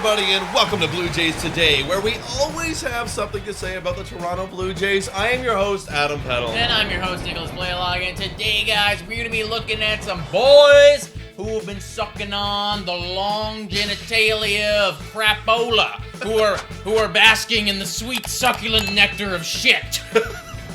everybody, and welcome to Blue Jays Today, where we always have something to say about the Toronto Blue Jays. I am your host, Adam Peddle. And I'm your host, Nicholas Blaylock, and today, guys, we're going to be looking at some boys who have been sucking on the long genitalia of crapola, who are basking in the sweet, succulent nectar of shit.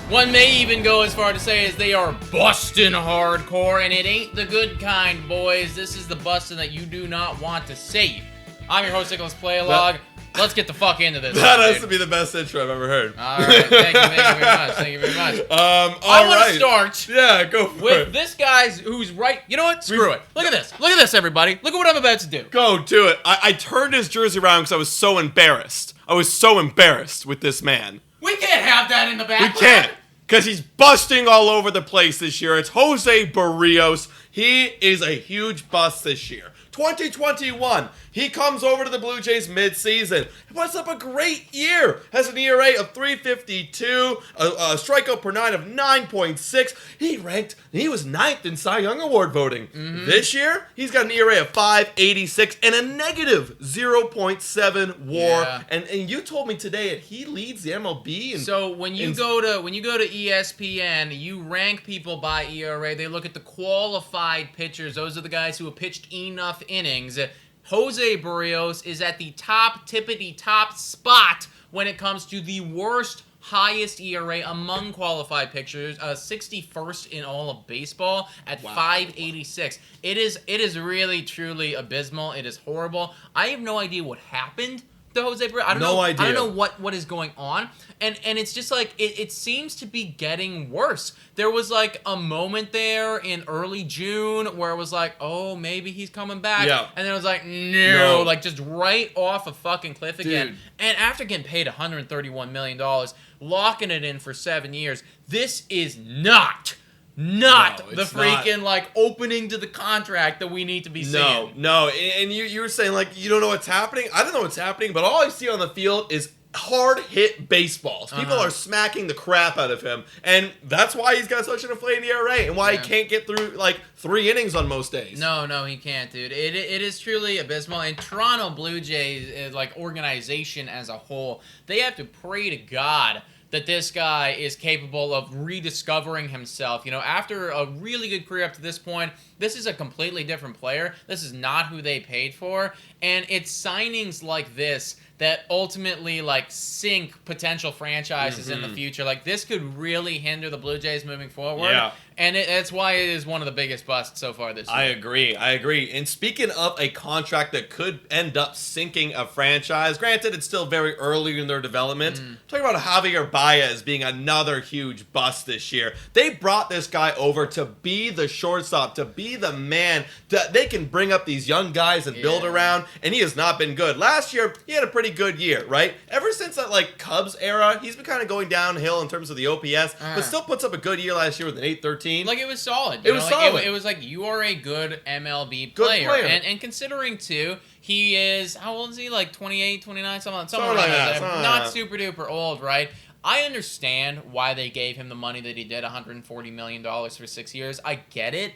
One may even go as far to say as they are bustin' hardcore, and it ain't the good kind, boys. This is the bustin' that you do not want to see. I'm your host, Nicholas Playlog. Let's get the fuck into this. That has to be the best intro I've ever heard. All right, thank you very much. I want to start. Yeah, go for with it. this guy's who's right. You know what? Screw it. Look at this, everybody. Look at what I'm about to do. Go do it. I turned his jersey around because I was so embarrassed. I was so embarrassed with this man. We can't have that in the background. We can't. Because he's busting all over the place this year. It's Jose Berrios. He is a huge bust this year. 2021, he comes over to the Blue Jays mid-season. He puts up a great year. Has an ERA of 3.52, a strikeout per nine of 9.6. He was ninth in Cy Young Award voting. Mm-hmm. This year, he's got an ERA of 5.86 and a negative 0.7 WAR. Yeah. And you told me today that he leads the MLB. So when you go to ESPN, you rank people by ERA. They look at the qualified pitchers. Those are the guys who have pitched enough innings. Jose Berrios is at the tippity-top spot when it comes to the worst, highest ERA among qualified pitchers, 61st in all of baseball at 5.86. It is really, truly abysmal. It is horrible. I have no idea what happened to Jose Berrios. I don't know what is going on. And it's just like, it seems to be getting worse. There was like a moment there in early June where it was like, oh, maybe he's coming back. Yeah. And then it was like, no, like just right off a fucking cliff again. Dude. And after getting paid $131 million, locking it in for 7 years, this is not the freaking, like, opening to the contract that we need to be seeing. No. And you were saying, like, you don't know what's happening? I don't know what's happening, but all I see on the field is hard-hit baseballs. People are smacking the crap out of him, and that's why he's got such an inflated ERA and why he can't get through, like, 3 innings on most days. No, he can't, dude. It is truly abysmal, and Toronto Blue Jays, like, organization as a whole, they have to pray to God that this guy is capable of rediscovering himself. You know, after a really good career up to this point, this is a completely different player. This is not who they paid for. And it's signings like this that ultimately, like, sink potential franchises in the future. Like, this could really hinder the Blue Jays moving forward. Yeah. And that's why it is one of the biggest busts so far this year. I agree. And speaking of a contract that could end up sinking a franchise, granted, it's still very early in their development. Talking about Javier Baez being another huge bust this year. They brought this guy over to be the shortstop, to be the man that they can bring up these young guys and build around, and he has not been good. Last year, he had a pretty good year, right? Ever since that, like, Cubs era, he's been kind of going downhill in terms of the OPS, but still puts up a good year last year with an 8.13. Like, it was solid. It was solid. It was like, you are a good MLB player. And considering, too, he is, how old is he? Like 28, 29, something like that. Not super duper old, right? I understand why they gave him the money that he did, $140 million for 6 years. I get it.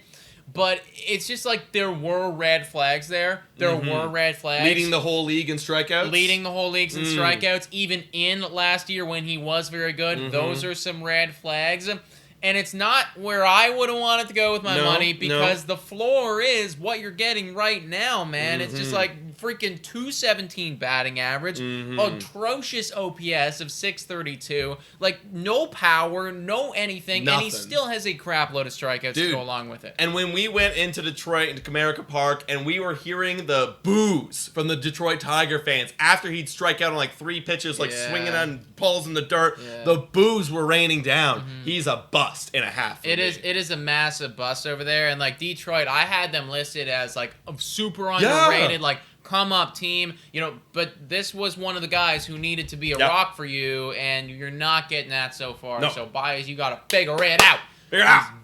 But it's just like there were red flags there. Were red flags. Leading the whole league in strikeouts? Leading the whole league in strikeouts. Even in last year when he was very good, those are some red flags. And it's not where I would have wanted to go with my money because the floor is what you're getting right now, man. It's just like freaking 217 batting average, atrocious OPS of 632, like no power, no anything, and he still has a crap load of strikeouts to go along with it. And when we went into Detroit, into Comerica Park, and we were hearing the boos from the Detroit Tiger fans after he'd strike out on like 3 pitches, like swinging on balls in the dirt, the boos were raining down. He's a bust and a half. It is a massive bust over there, and like Detroit, I had them listed as like a super underrated, like come up team, you know, but this was one of the guys who needed to be a rock for you, and you're not getting that so far. No. So Baez, you gotta figure it out.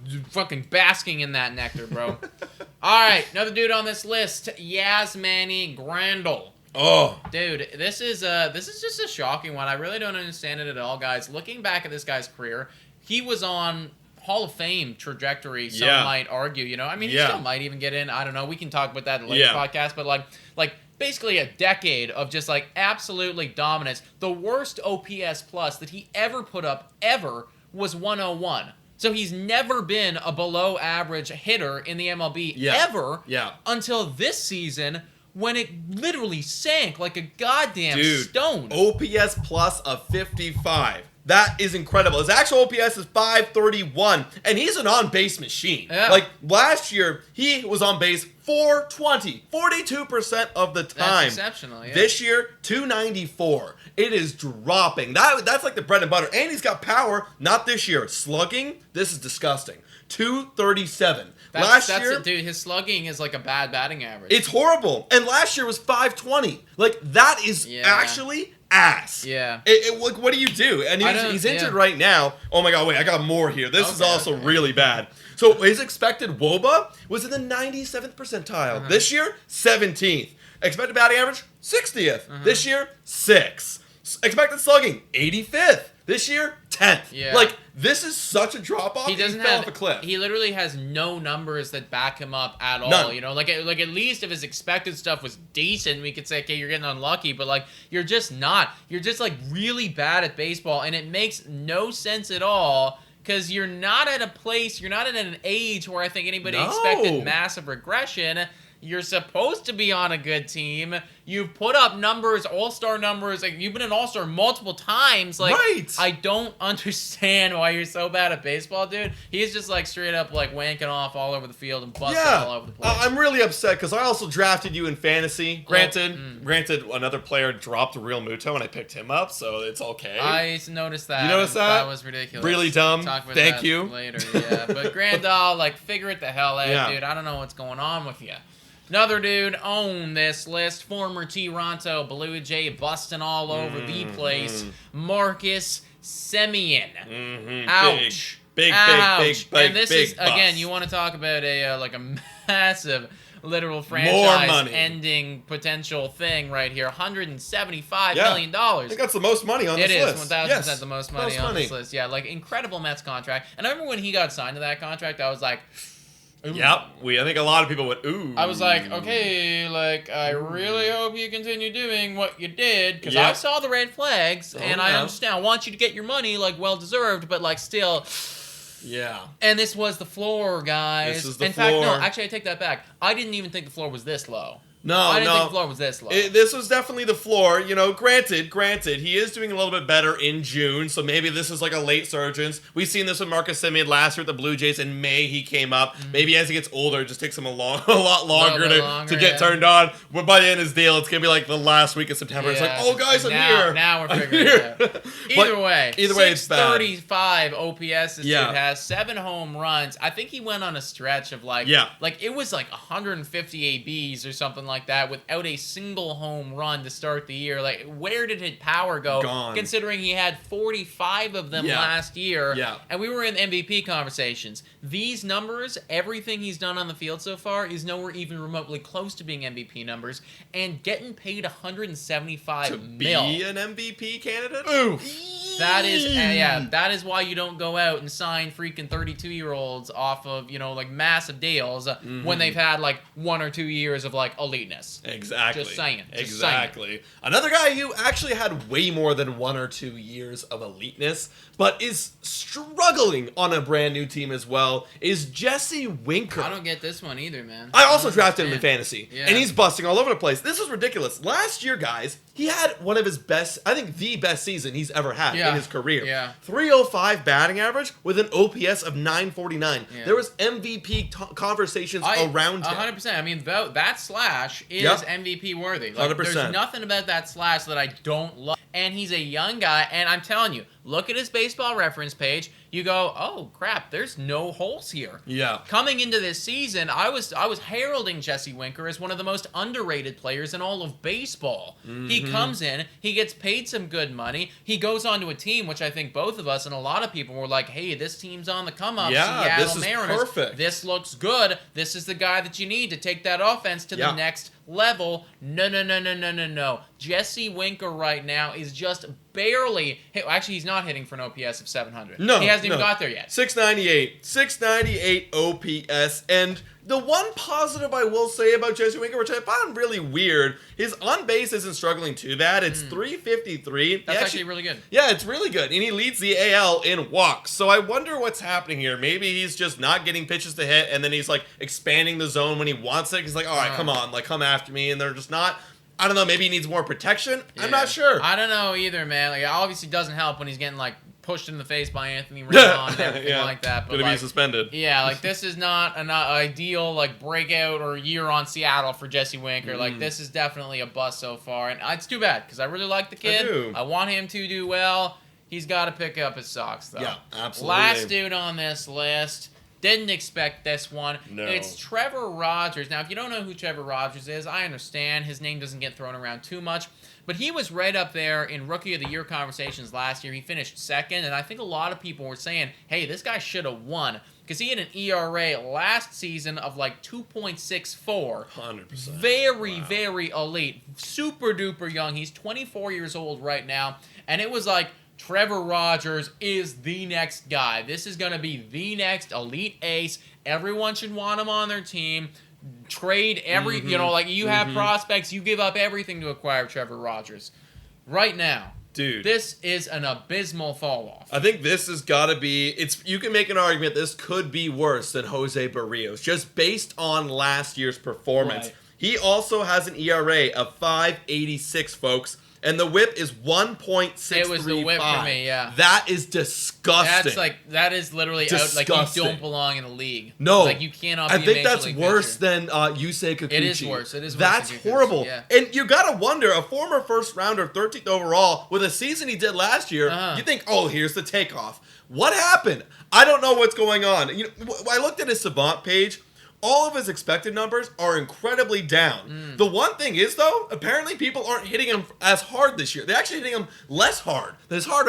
He's fucking basking in that nectar, bro. All right, another dude on this list, Yasmani Grandal. Oh, dude, this is just a shocking one. I really don't understand it at all, guys. Looking back at this guy's career, he was on Hall of Fame trajectory, some might argue, you know. I mean, he still might even get in. I don't know. We can talk about that in the later podcast, but like basically a decade of just like absolutely dominance. The worst OPS plus that he ever put up ever was 101. So he's never been a below average hitter in the MLB ever until this season, when it literally sank like a goddamn stone. OPS plus of 55. That is incredible. His actual OPS is 531, and he's an on-base machine. Yeah. Like, last year, he was on base 420, 42% of the time. That's exceptional, yeah. This year, 294. It is dropping. That's like the bread and butter. And he's got power. Not this year. Slugging, this is disgusting. 237. Last year, dude, his slugging is like a bad batting average. it's horrible. And last year was 520. Like, that is actually ass. Yeah. Like, what do you do? And he's injured right now. Oh my god, wait, I got more here. This is also really bad. So his expected WOBA was in the 97th percentile. This year, 17th. Expected batting average, 60th. This year, 6th. Expected slugging, 85th. This year, 10th. Yeah. Like, this is such a drop-off. He doesn't fell have off a cliff. He literally has no numbers that back him up at all. None. You know, like at least if his expected stuff was decent, we could say, okay, you're getting unlucky. But like, you're just not. You're just like really bad at baseball, and it makes no sense at all. Because you're not at a place, you're not at an age where I think anybody expected massive regression. You're supposed to be on a good team. You've put up numbers, all-star numbers. Like, you've been an all-star multiple times. Like, I don't understand why you're so bad at baseball, dude. He's just, like, straight up, like, wanking off all over the field and busting all over the place. I'm really upset because I also drafted you in fantasy. Granted, another player dropped Real Muto and I picked him up, so it's okay. I noticed that. You noticed that? That was ridiculous. Really dumb. Talk about Thank that you. later, yeah. But Grandal, like, figure it the hell out, dude. I don't know what's going on with you. Another dude on this list, former Toronto Blue Jay, busting all over the place, Marcus Semien. Ouch. Big, and this big is, again, bust. you want to talk about a like a massive literal franchise ending potential thing right here. $175 million. I think that's the most money on this list. It is 1,000% the most money on this list. Yeah, like incredible Mets contract. And I remember when he got signed to that contract, I was like, ooh. Yep. I think a lot of people went, ooh. I was like, okay, like, I really hope you continue doing what you did, because I saw the red flags, and I understand. I want you to get your money, like, well-deserved, but, like, still. Yeah. And this was the floor, guys. This is the floor. In fact, no, floor. actually, I take that back. I didn't even think the floor was this low. No, I didn't think the floor was this low. This was definitely the floor. You know, granted, he is doing a little bit better in June, so maybe this is like a late surgence. We've seen this with Marcus Semien last year at the Blue Jays. In May, he came up. Maybe as he gets older, it just takes him a lot longer to get turned on. But by the end of his deal, it's going to be like the last week of September. It's like, oh, guys, I'm here. Now we're figuring it out. Either way, it's bad. 635 OPS this dude has, 7 home runs. I think he went on a stretch of like it was like 150 ABs or something like that without a single home run to start the year. Like, where did his power go? Gone. Considering he had 45 of them last year. And we were in MVP conversations. These numbers, everything he's done on the field so far, is nowhere even remotely close to being MVP numbers. And getting paid $175 million. Be an MVP candidate? Oof. That is why you don't go out and sign freaking 32-year-olds off of, you know, like massive deals when they've had like 1 or 2 years of like eliteness. Exactly. Just saying. Exactly. Another guy who actually had way more than 1 or 2 years of eliteness, but is struggling on a brand new team as well, is Jesse Winker. I don't get this one either, man. I also drafted him in fantasy, Yeah. and he's busting all over the place. This is ridiculous. Last year, guys, he had one of his best, I think the best season he's ever had in his career. Yeah. 305 batting average with an OPS of 949. Yeah. There was MVP conversations around him. 100%. I mean, that slash is MVP worthy. Like, 100%. There's nothing about that slash that I don't love. And he's a young guy, and I'm telling you, look at his baseball reference page. You go, oh crap, there's no holes here. Yeah. Coming into this season, I was heralding Jesse Winker as one of the most underrated players in all of baseball. He comes in, he gets paid some good money, he goes onto a team which I think both of us and a lot of people were like, hey, this team's on the come up. Yeah, Seattle this is Mariners. perfect. This looks good. This is the guy that you need to take that offense to the next level. No. Jesse Winker right now is just barely actually, he's not hitting for an OPS of 700. No, he hasn't even got there yet. 698 OPS, and The one positive I will say about Jesse Winker, which I found really weird, his on base isn't struggling too bad. It's 353. That's actually really good. Yeah, it's really good. And he leads the AL in walks. So I wonder what's happening here. Maybe he's just not getting pitches to hit, and then he's like expanding the zone when he wants it. He's like, all right, come on, like come after me. And they're just not. I don't know. Maybe he needs more protection. Yeah. I'm not sure. I don't know either, man. Like, it obviously doesn't help when he's getting like pushed in the face by Anthony Rendon and everything like that. But gonna be suspended. Yeah, like this is not an ideal like breakout or year on Seattle for Jesse Winker. Like this is definitely a bust so far, and it's too bad because I really like the kid. I want him to do well. He's got to pick up his socks though. Yeah, absolutely. Last dude on this list. Didn't expect this one. No. It's Trevor Rogers. Now, if you don't know who Trevor Rogers is, I understand. His name doesn't get thrown around too much. But he was right up there in Rookie of the Year conversations last year. He finished second, and I think a lot of people were saying, hey, this guy should have won. Because he had an ERA last season of like 2.64. 100%. Very elite. Super duper young. He's 24 years old right now. And it was like, Trevor Rogers is the next guy. This is going to be the next elite ace. Everyone should want him on their team. Trade every, like you have prospects. You give up everything to acquire Trevor Rogers. Right now, dude, this is an abysmal fall off. I think this has got to be, you can make an argument this could be worse than Jose Berrios, just based on last year's performance. Right. He also has an ERA of 5.86, folks. And the whip is 1.635. It was the whip for me, yeah. That is disgusting. That is literally disgusting. Out, like you don't belong in the league. No. Like you cannot be I think a that's major league worse pitcher. than Yusei Kikuchi. It is worse. It is worse. That's than Kikuchi, horrible. yeah. And you got to wonder, a former first rounder, 13th overall, with a season he did last year, you think, oh, here's the takeoff. What happened? I don't know what's going on. I looked at his Savant page. All of his expected numbers are incredibly down. The one thing is, though, apparently people aren't hitting him as hard this year. They're actually hitting him less hard. His hard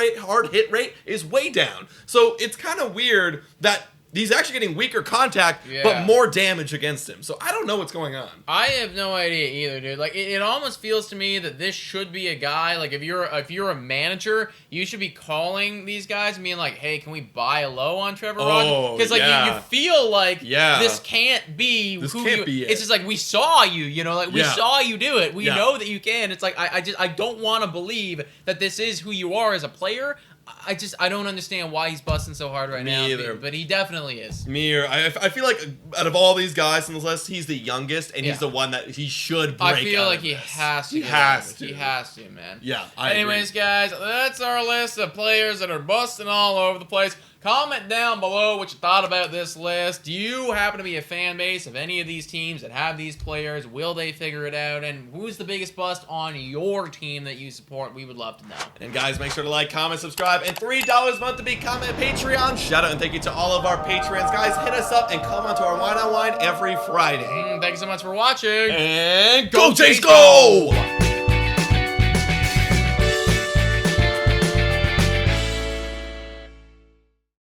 hit rate is way down. So it's kind of weird that he's actually getting weaker contact, but more damage against him. So I don't know what's going on. I have no idea either, dude. Like it almost feels to me that this should be a guy. Like if you're a manager, you should be calling these guys and being like, "Hey, can we buy a low on Trevor Rogers?" Because like you feel like this can't be It's just like we saw you. Like we saw you do it. We know that you can. It's like I don't want to believe that this is who you are as a player. I don't understand why he's busting so hard right now. Either. But he definitely is. Me either. I feel like out of all these guys on this list, he's the youngest, and he's the one that he should break. I feel out like of he this. has to. He has to. He has to, man. Yeah. Anyways, guys, that's our list of players that are busting all over the place. Comment down below what you thought about this list. Do you happen to be a fan base of any of these teams that have these players? Will they figure it out? And who's the biggest bust on your team that you support? We would love to know. And guys, make sure to like, comment, subscribe, and $3 a month to become a Patreon. Shout out and thank you to all of our patrons. Guys, hit us up and come on to our Wine on Wine every Friday. Thank you so much for watching. And go Jays, go!